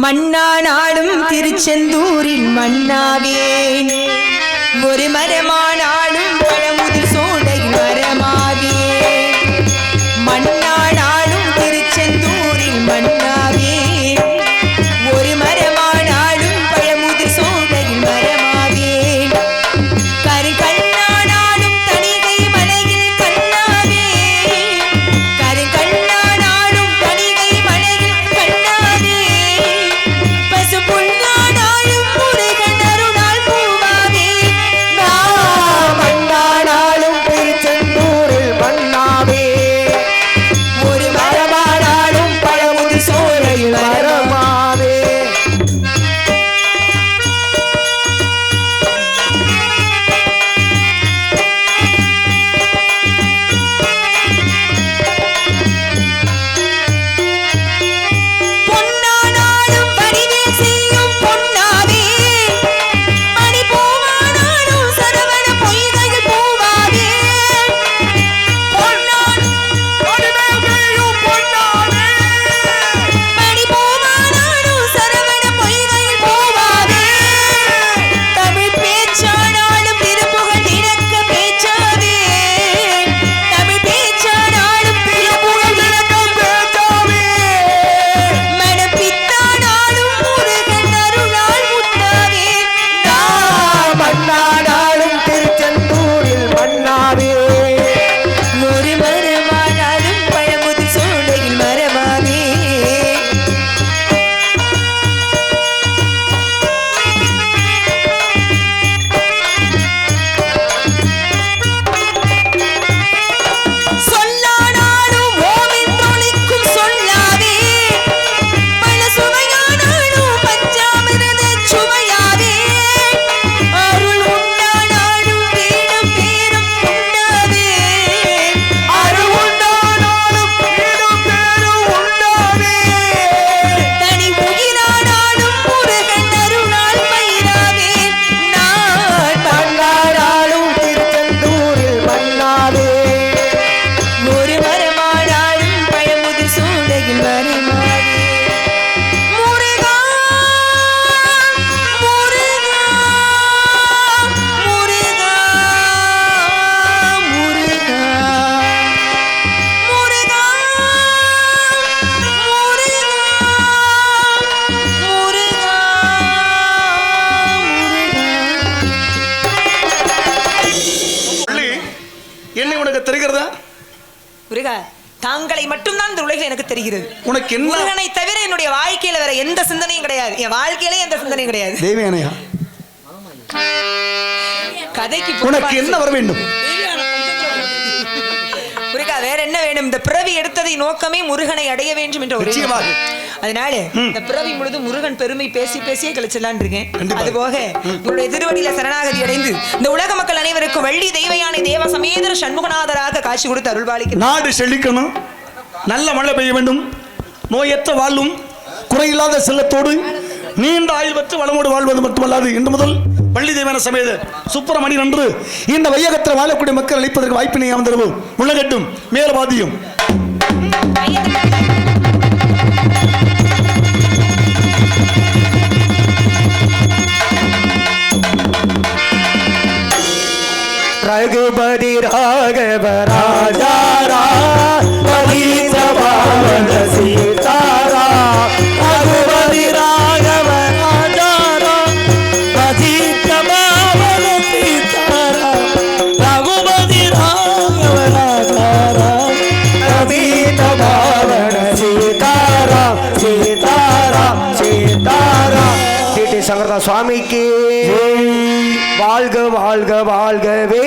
மண்ணானாலும் திருச்செந்தூரில் மண்ணாவே ஒரு மரமானாலும் பழமுதிர் சோலையில் மரமாவே மண்ணானாலும் திருச்செந்தூரில் மண்ணாவே ஒரு மரமானாலும் பழமுதிர் சோலையில் மரமாவே கருங்கண்ணானாலும் தணிகை மலையில் கண்ணாவே கருங்கண்ணானாலும் தணிகை மலையில் கண்ணாவே பசுபுல்லானாலும் முருகன் அருளால் பூவாவே மண்ணானாலும் திருச்செந்தூரில் மண்ணாவே ஒரு மரமானாலும் பழமுதிர் சோலையில் மரமாவே பொன்னானாலும் பணிவேல் செய்யும் பொன்னாவே மணிப்பூவானாலும் சரவண பொய்கையில் பூவாவே மணிப்பூவானாலும் சரவண பொய்கையில் பூவாவே தமிழ் பேச்சானாலும் திருப்புகழ் இணக்க பேச்சாவே தமிழ் பேச்சானாலும் திருப்புகழ் இணக்க பேச்சாவே மனப்பித்தானாலும் முருகன் அருளால் முத்தாவே மண்ணானாலும் திருச்செந்தூரில் மண்ணாவே ஒரு மரமானாலும் பழமுதிர் சோலையில் மரமாவே சொல்லானாலும் ஓமென்றொலிக்கும் சொல்லாவே பல சுவையானாலும் பஞ்சாமிரத சுவையாவே அருள் உண்டானாலும் வீடும் பேரும் உண்டாவே அருள் உண்டானாலும் வீடும் பேரும் உண்டாவே தனி உயிரானாலும் முருகன் அருளால் பயிராவே நான் மண்ணானாலும் திருச்செந்தூரில் மண்ணாவே ஒரு மரமானாலும் பழமுதிர் சோலையில் மரமாவே முருகா முருகா முருகா முருகா முருகா பள்ளி என்னை உனக்கு தெரிகிறதா? முருகா தாங்களை மட்டும்தான் இந்த உலகில் எனக்கு தெரிகிறது. உனக்கு என்ன? முருகனை தவிர என்னுடைய வாழ்க்கையில வேற எந்த சிந்தனையும் கிடையாது. என் வாழ்க்கையிலே எந்த சிந்தனையும் கிடையாது. தேவியானையா, கதைக்கு உனக்கு என்ன வர வேண்டும்? முருகா வேற என்ன வேணும்? இந்த பிறவி எடுத்ததை நோக்கமே முருகனை அடைய வேண்டும் என்ற ஒரு நிச்சயமாக. அதனால இந்த பிறவி முழுதும் முருகன் பெருமை பேசி பேசியே கழிச்சலான் இருக்கேன். கண்டிப்பா. அது போக உங்களுடைய திருவடியில சரணாகதி அடைந்து இந்த உலக மக்கள் அனைவருக்கும் வள்ளி தெய்வயானை தேவ சமேதர சண்முகநாதராக காட்சி கொடுத்து அருள்பாலிக்க நாடு செழிக்கணும், நல்ல மழை பெய்ய வேண்டும், நோயற்ற வாழ்வும் குறையில்லாத செல்லத்தோடு நீண்ட ஆயுள் பெற்று வளமோடு வாழ்வது மட்டுமல்லாது இன்று முதல் பள்ளி தேவன சமேத சுப்பிரமணியன் அன்று இந்த வையகத்தில் வாழக்கூடிய மக்கள் அளிப்பதற்கு வாய்ப்பினை அமர்ந்தருவோம். உலகட்டும் மேலவாதியும் ரகுபதி ராகவ ராஜாரா பதீத பாவன சீதாரா ரகுபதி ராகவ ராஜாரா பதீத பாவன சீதாரா ரகுபதி ராகவ ராஜாரா பதீத பாவன சீதாரா சீதாரா சீதாரா. டிடி சங்கரதா சுவாமிக்கு வாழ்க வாழ்க வாழ்கவே.